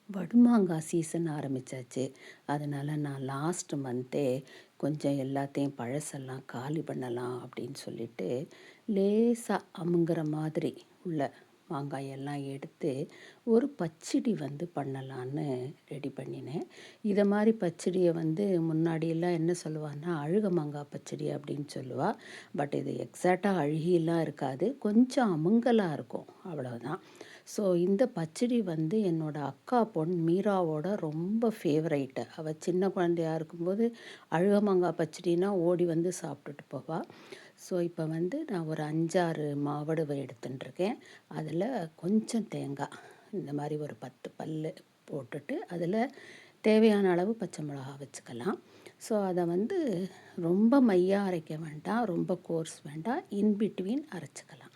வடுமாங்காய் season ஆரம்பிச்சாச்சு. அதனால நான் லாஸ்ட் மந்த்தே கொஞ்சம் எல்லாத்தையும் பழசெல்லாம் காலி பண்ணலாம் அப்படின்னு சொல்லிட்டு, லேசா அமுங்குற மாதிரி உள்ள மாங்காயெல்லாம் எடுத்து, ஒரு பச்சடி பண்ணலான்னு ரெடி பண்ணினேன். இத மாரி பச்சடிய முன்னாடியெல்லாம் என்ன சொல்லுவான்னா, அழுக மாங்காய் பச்சடி அப்படின்னு சொல்லுவா. பட் இது எக்ஸாக்ட்டா அழுகிலாம் இருக்காது. கொஞ்சம் அமுங்கலா இருக்கும். அவ்வளவுதான். ஸோ இந்த பச்சடி என்னோட அக்கா பொண் மீராவோட ரொம்ப ஃபேவரைட்டு. அவ சின்ன குழந்தையா இருக்கும்போது அழுக மாங்காய் பச்சடின்னா ஓடி வந்து சாப்பிட்டுட்டு போவா. ஸோ இப்போ நான் ஒரு 5, 6 மாவடுவை எடுத்துட்டுருக்கேன். அதில் கொஞ்சம் தேங்காய் இந்த மாதிரி ஒரு 10 பல்லு போட்டுட்டு, அதில் தேவையான அளவு பச்சை மிளகா வச்சுக்கலாம். ஸோ அதை ரொம்ப மையா அரைக்க வேண்டாம், ரொம்ப கோர்ஸ் வேண்டாம், இன் பிட்வீன் அரைச்சிக்கலாம்.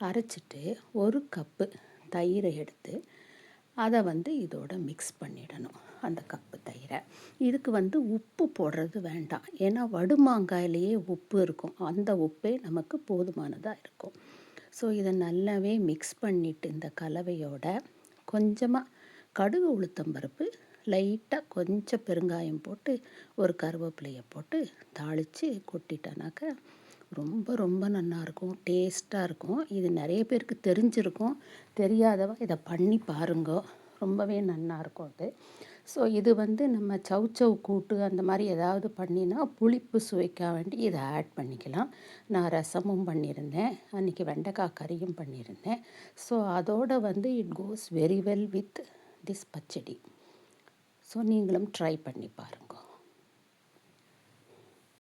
அரைச்சிட்டு ஒரு கப்பு தயிரை எடுத்து அதை இதோட மிக்ஸ் பண்ணிடணும். அந்த கப்பு தயிரை இதுக்கு உப்பு போடுறது வேண்டாம். ஏன்னா வடுமாங்காயிலேயே உப்பு இருக்கும். அந்த உப்பே நமக்கு போதுமானதாக இருக்கும். ஸோ இதை நல்லாவே மிக்ஸ் பண்ணிவிட்டு இந்த கலவையோட கொஞ்சமாக கடுகு உளுத்தம் பருப்பு, லைட்டாக கொஞ்சம் பெருங்காயம் போட்டு ஒரு கருவேப்பிலையை போட்டு தாளித்து கொட்டிட்டனாக்க ரொம்ப ரொம்ப நல்லாயிருக்கும், டேஸ்ட்டாக இருக்கும். இது நிறைய பேருக்கு தெரிஞ்சிருக்கும். தெரியாதவ இதை பண்ணி பாருங்கோ, ரொம்பவே நல்லாயிருக்கும் அது. ஸோ இது நம்ம சௌச்சௌ கூட்டு அந்த மாதிரி ஏதாவது பண்ணினா புளிப்பு சுவைக்க வேண்டி இதை ஆட் பண்ணிக்கலாம். நான் ரசமும் பண்ணியிருந்தேன், அன்றைக்கி வெண்டைக்காய் கறியும் பண்ணியிருந்தேன். ஸோ அதோட it goes very well with this pachadi. So நீங்களும் ட்ரை பண்ணி பாருங்கள்.